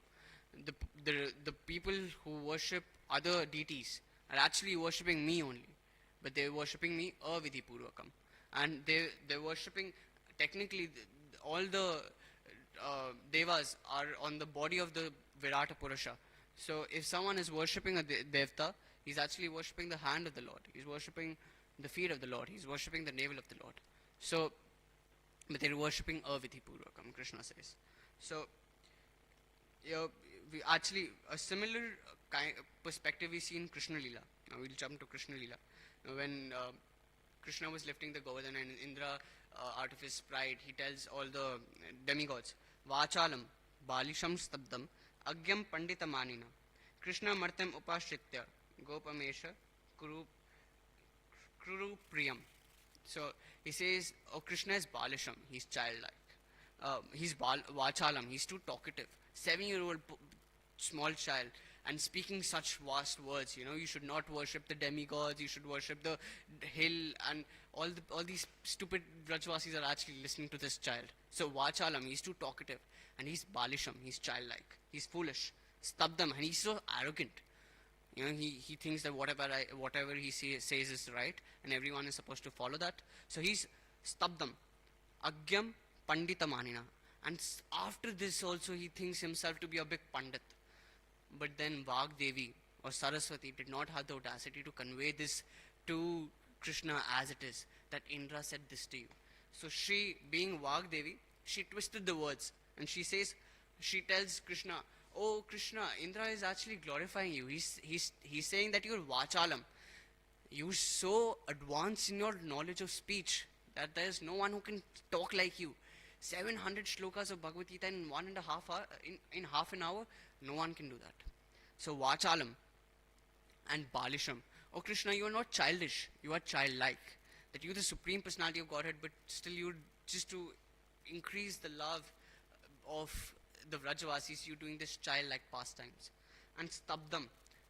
The people who worship other deities are actually worshipping me only. But they're worshipping me Avidhi Purvakam. And they're worshipping, technically, all the Devas are on the body of the Virata Purusha. So if someone is worshipping a Devta, he's actually worshipping the hand of the Lord. He's worshipping the feet of the Lord. He's worshipping the navel of the Lord. So, but they're worshipping Avidhi Purvakam, Krishna says. So, we actually, a similar perspective we see in Krishna Lila. Now we'll jump to Krishna Lila. When Krishna was lifting the Govardhan and Indra, out of his pride, he tells all the demigods, Vachalam, Balisham Stabdam, Agyam Pandita Manina, Krishna Martam Upashritya, Gopamesha, Kuru Priyam. So he says, oh, Krishna is Balisham, he's childlike. He's Vachalam. He's too talkative. 7-year-old small child and speaking such vast words. You know, you should not worship the demigods. You should worship the hill, and all these stupid Brajvasis are actually listening to this child. So Vachalam, he's too talkative, and he's Balisham. He's childlike. He's foolish. Stabdam, and he's so arrogant. You know, he thinks that whatever he says is right, and everyone is supposed to follow that. So he's Stabdam, Agyam Panditamanina. And after this also he thinks himself to be a big Pandit. But then Vagdevi or Saraswati did not have the audacity to convey this to Krishna as it is, that Indra said this to you. So she, being Vagdevi, she twisted the words and she tells Krishna, "Oh Krishna, Indra is actually glorifying you. He's saying that you're Vachalam. You're so advanced in your knowledge of speech that there's no one who can talk like you. 700 shlokas of Bhagavad Gita in 1.5 hour, in half an hour, no one can do that. So Vachalam and Balisham. Oh Krishna, you are not childish, you are childlike. That you the supreme personality of Godhead, but still you just to increase the love of the Vrajavasis, you doing this childlike pastimes. And Stabdam.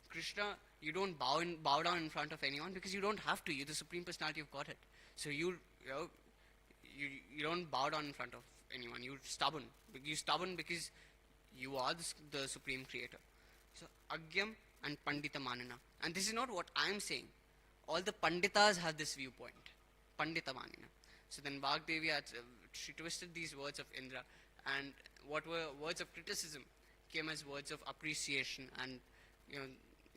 Krishna, you don't bow down in front of anyone because you don't have to. You're the supreme personality of Godhead. So you know, you don't bow down in front of anyone. You're stubborn. You're stubborn because you are the supreme creator. So Agyam and Pandita Manana. And this is not what I am saying. All the Panditas have this viewpoint. Pandita Manana. So then Vagdevi, she twisted these words of Indra, and what were words of criticism came as words of appreciation. And you know,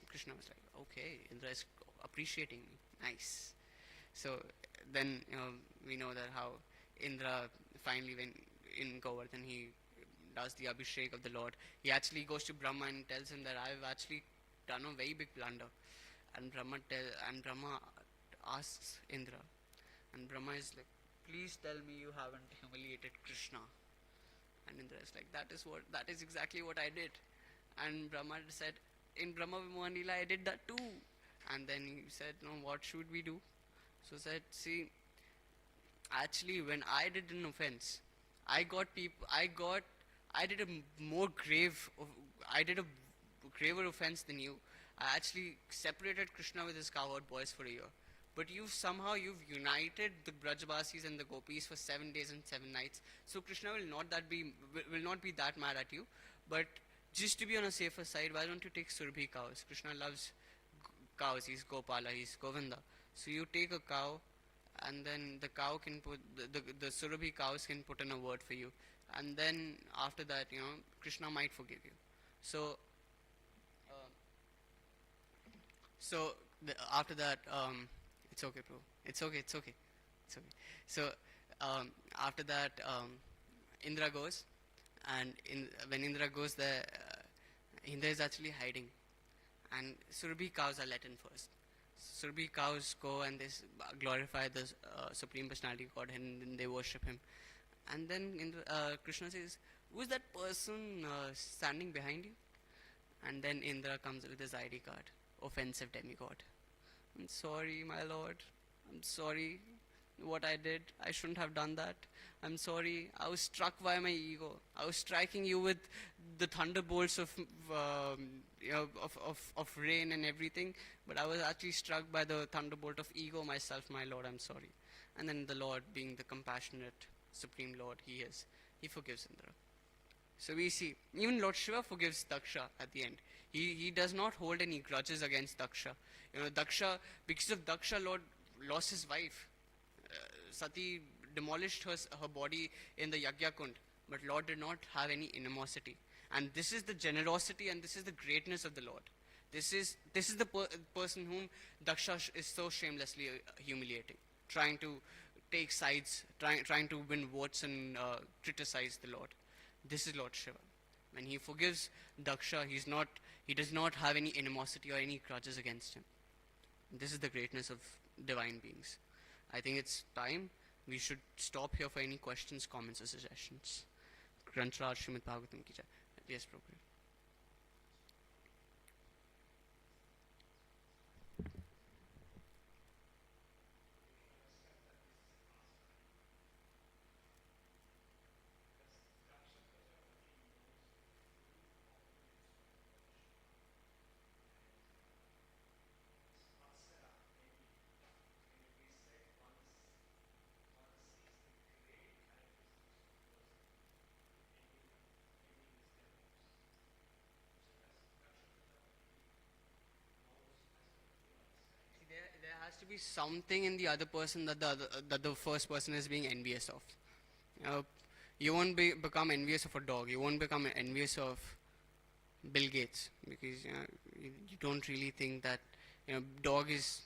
Krishna was like, okay, Indra is appreciating me. Nice. So then we know that how Indra finally, when in Govardhan, he does the Abhishek of the Lord. He actually goes to Brahma and tells him that I've actually done a very big blunder. And Brahma asks Indra, and Brahma is like, please tell me you haven't humiliated Krishna. And Indra is like, that is exactly what I did. And Brahma said, in Brahma Vimohan Leela I did that too. And then he said, no, what should we do? So said, see, actually when I did an offense, I did a more grave, I did a graver offense than you. I actually separated Krishna with his cowherd boys for a year. But you've united the Brajbasis and the Gopis for 7 days and 7 nights. So Krishna will not be that mad at you. But just to be on a safer side, why don't you take Surbhi cows? Krishna loves cows. He's Gopala. He's Govinda. So you take a cow, and then the cow can put the Surabhi cows can put in a word for you, and then after that, Krishna might forgive you. So, after that, it's okay, bro. It's okay. It's okay. It's okay. So after that, Indra goes, and when Indra goes there, Indra is actually hiding, and Surabhi cows are let in first. Surabhi cows go and they glorify the Supreme Personality of Godhead, and then they worship him. And then Krishna says, who is that person standing behind you? And then Indra comes with his ID card, offensive demigod. I'm sorry, my lord. I'm sorry what I did. I shouldn't have done that. I'm sorry. I was struck by my ego. I was striking you with the thunderbolts of rain and everything, but I was actually struck by the thunderbolt of ego myself, my lord. I'm sorry. And then the Lord, being the compassionate supreme Lord he forgives Indra. So we see, even Lord Shiva forgives Daksha at the end. He does not hold any grudges against Daksha. Daksha, because of Daksha, Lord lost his wife. Sati demolished her body in the Yagya Kund, but Lord did not have any animosity. And this is the generosity and this is the greatness of the Lord. This is the person whom Daksha is so shamelessly humiliating, trying to take sides, trying to win votes and criticize the Lord. This is Lord Shiva. When he forgives Daksha, he does not have any animosity or any grudges against him. This is the greatness of divine beings. I think it's time we should stop here for any questions, comments, or suggestions. Grantraj Srimad Bhagavatam ki jai. Yes, Prabhu. to be something in the other person that the first person is being envious of. Uh, you won't become envious of a dog. You won't become envious of Bill Gates because you don't really think that dog is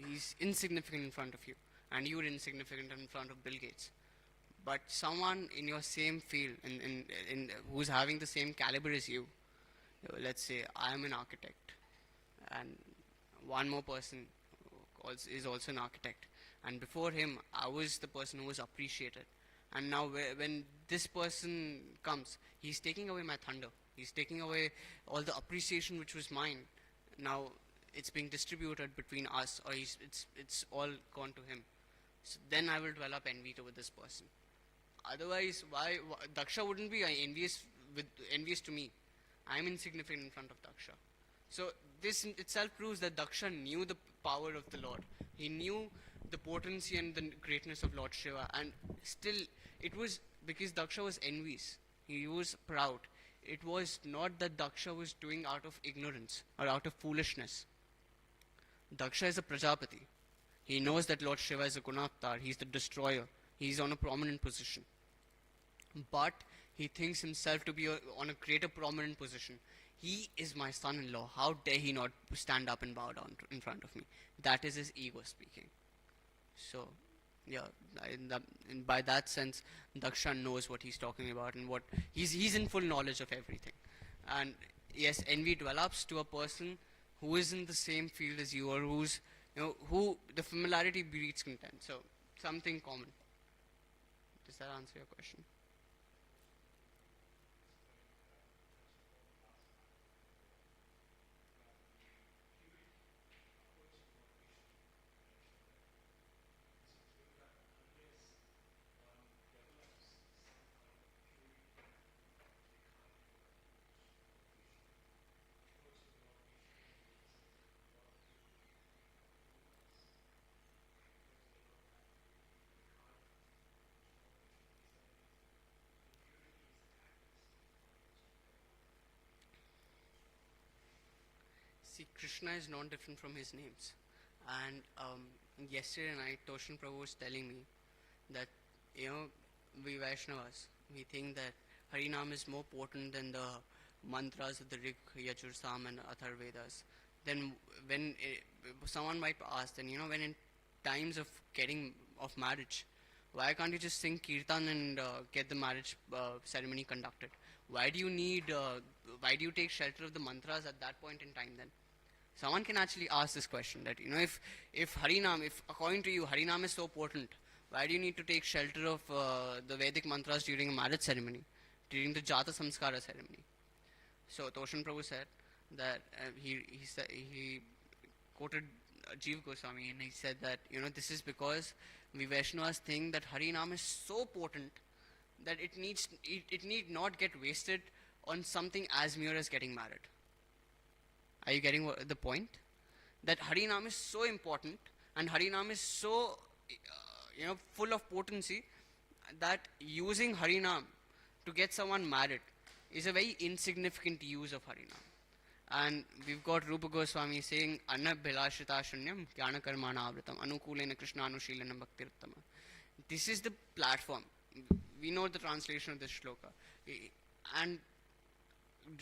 he's insignificant in front of you, and you're insignificant in front of Bill Gates. But someone in your same field, in who's having the same caliber as you, let's say I'm an architect, and one more person is also an architect, and before him I was the person who was appreciated, and now when this person comes, he's taking away my thunder, he's taking away all the appreciation which was mine. Now it's being distributed between us, or it's all gone to him. So then I will develop envy toward this person. Otherwise, why Daksha wouldn't be envious to me? I'm insignificant in front of Daksha. So this in itself proves that Daksha knew the power of the Lord. He knew the potency and the greatness of Lord Shiva, and still it was because Daksha was envious. He was proud. It was not that Daksha was doing out of ignorance or out of foolishness. Daksha is a Prajapati. He knows that Lord Shiva is a Gunavatar. He's the destroyer. He's on a prominent position. But he thinks himself to be on a greater prominent position. He is my son-in-law. How dare he not stand up and bow down in front of me? That is his ego speaking. So, yeah, by that sense, Daksha knows what he's talking about, and what he's in full knowledge of everything. And yes, envy develops to a person who is in the same field as you, or who the familiarity breeds contempt. So something common. Does that answer your question? See, Krishna is not different from his names. And yesterday night, Toshan Prabhu was telling me that, we Vaishnavas, we think that Harinam is more potent than the mantras of the Rig, Yajur, Sam, and Athar Vedas. Then, when someone might ask, then, when in times of of marriage, why can't you just sing kirtan and get the marriage ceremony conducted? Why do you need? Why do you take shelter of the mantras at that point in time? Then someone can actually ask this question that if Harinam, if according to you Harinam is so potent, why do you need to take shelter of the Vedic mantras during a marriage ceremony, during the Jata Samskara ceremony? So Toshan Prabhu said that he quoted Jeev Goswami, and he said that this is because we Vaishnavas think that Harinam is so potent that it need not get wasted on something as mere as getting married. Are you getting the point? That Harinam is so important, and Harinam is so full of potency, that using Harinam to get someone married is a very insignificant use of Harinam. And we've got Rupa Goswami saying Anna Bhilashita Shunyam Jnana Karmana Avritam Anukulena Krishna Anushilana Bhaktiruttama. This is the platform. We know the translation of this shloka. And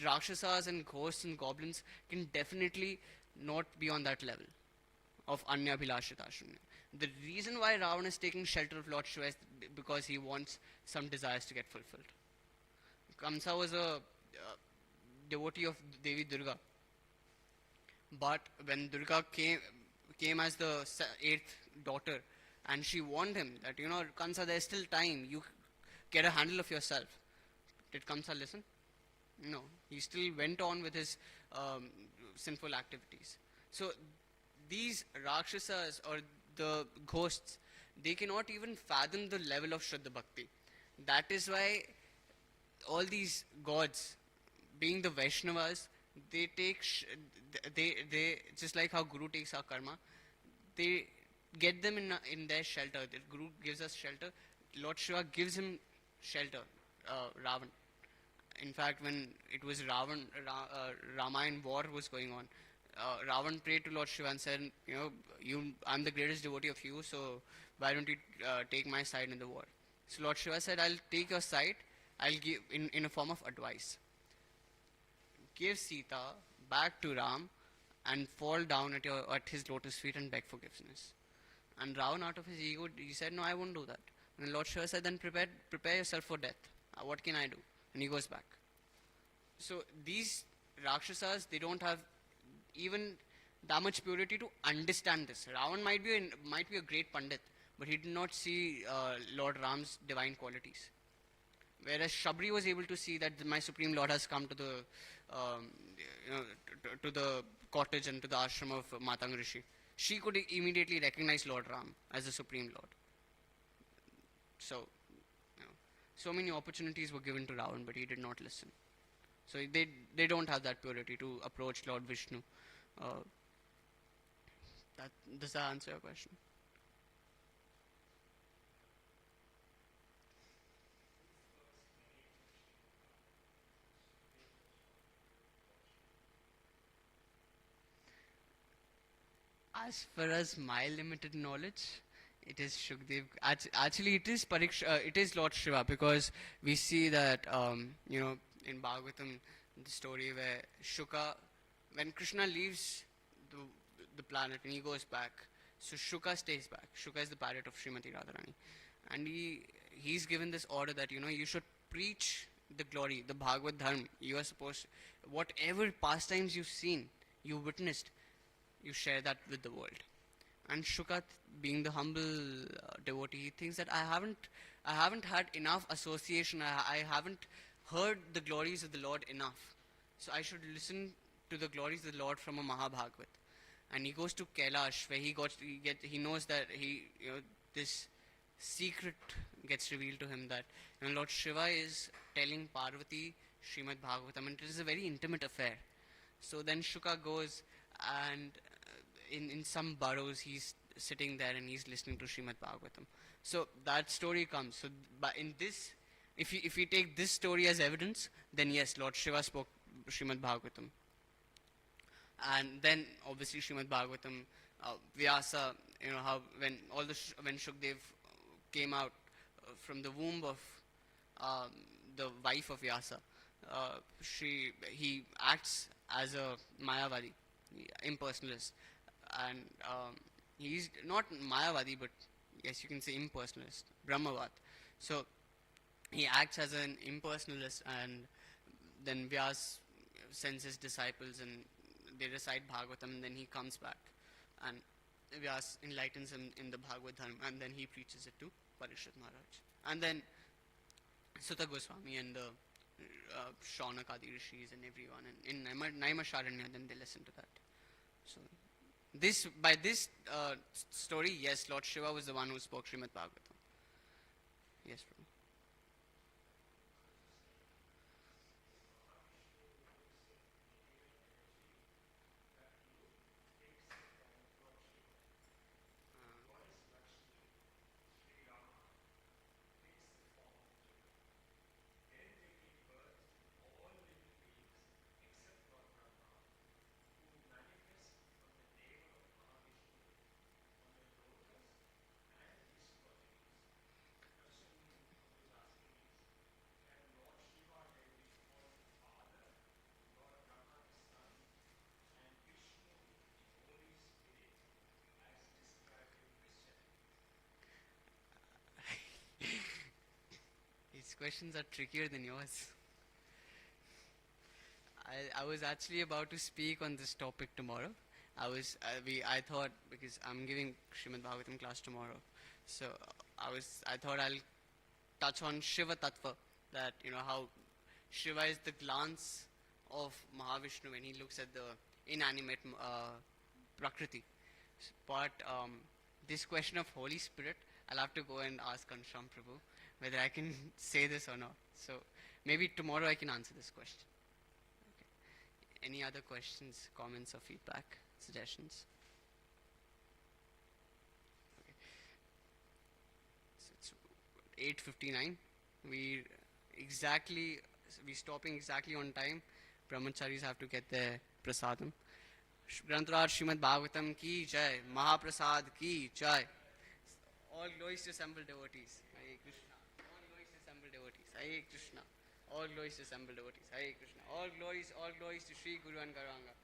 Rakshasas and ghosts and goblins can definitely not be on that level of Anya Bhilashita Shunya. The reason why Ravana is taking shelter of Lord Shiva is because he wants some desires to get fulfilled. Kamsa was a devotee of Devi Durga. But when Durga came as the eighth daughter, and she warned him that, Kamsa, there's still time, you get a handle of yourself. Did Kamsa listen? No. He still went on with his sinful activities. So these Rakshasas or the ghosts, they cannot even fathom the level of Shraddha Bhakti. That is why all these gods, being the Vaishnavas, they take they just like how Guru takes our karma, they get them in their shelter. The Guru gives us shelter. Lord Shiva gives him shelter. Ravan. In fact, when it was Ramayana war was going on, Ravan prayed to Lord Shiva and said, I'm the greatest devotee of you, so why don't you take my side in the war? So Lord Shiva said, I'll take your side. I'll give in a form of advice. Give Sita back to Ram and fall down at his lotus feet and beg forgiveness. And Ravan, out of his ego, he said, no, I won't do that. And Lord Shiva said, then prepare yourself for death. What can I do? And he goes back. So these Rakshasas, they don't have even that much purity to understand this. Ravan might be a great Pandit, but he did not see Lord Ram's divine qualities. Whereas Shabri was able to see that my Supreme Lord has come to the um, to the cottage and to the ashram of Matang Rishi. She could immediately recognize Lord Ram as the Supreme Lord. So, you know, so many opportunities were given to Ravan, but he did not listen. So they don't have that purity to approach Lord Vishnu. Uh, does that answer your question? As far as my limited knowledge, it is Shukdev. Actually, it is it is Lord Shiva, because we see that in Bhagavatam, the story where Shuka, when Krishna leaves the the planet and he goes back, so Shuka stays back. Shuka is the parrot of Srimati Radharani, and he's given this order that you should preach the glory, the Bhagavad Dharma. You are supposed, whatever pastimes you've seen, you witnessed, you share that with the world. And Shukat, being the humble devotee, he thinks that I haven't had enough association. I haven't heard the glories of the Lord enough. So I should listen to the glories of the Lord from a Mahabhagavat. And he goes to Kailash, where he knows that this secret gets revealed to him, that Lord Shiva is telling Parvati Srimad Bhagavatam, and it is a very intimate affair. So then Shuka goes, and in some burrows he's sitting there and he's listening to Srimad Bhagavatam. So that story comes. So but in this, if we take this story as evidence, then yes, Lord Shiva spoke Srimad Bhagavatam. And then obviously Srimad Bhagavatam, Vyasa, how when Shukdev came out from the womb of um, the wife of Vyasa, he acts as a Mayavadi, impersonalist, and he's not Mayavadi, but yes, you can say impersonalist, Brahmavad. So he acts as an impersonalist, and then Vyas sends his disciples, and they recite Bhagavatam, and then he comes back, and Vyas enlightens him in the Bhagavad Dharma, and then he preaches it to Parishad Maharaj. And then Sutta Goswami and the Shaunakadi rishis and everyone, and in Naimasharanya, then they listen to that. So by this story, yes, Lord Shiva was the one who spoke Srimad Bhagavatam. Yes, bro. These questions are trickier than yours. I was actually about to speak on this topic tomorrow. I thought, because I'm giving Srimad Bhagavatam class tomorrow, so I thought I'll touch on Shiva Tattva, that how Shiva is the glance of Mahavishnu when he looks at the inanimate Prakriti. But this question of Holy Spirit, I'll have to go and ask Kansham Prabhu whether I can say this or not. So maybe tomorrow I can answer this question. Okay. Any other questions, comments, or feedback, suggestions? Okay. So it's 8:59. We we stopping exactly on time. Brahmacharis have to get their prasadam. Grantaraj Srimad Bhagavatam ki jai. Mahaprasad ki jai. All glories to assembled devotees. Hare Krishna. All glories to assembled devotees. Hare Krishna. All glories to assembled devotees. Hare Krishna. All glories to Sri Guru and Garanga.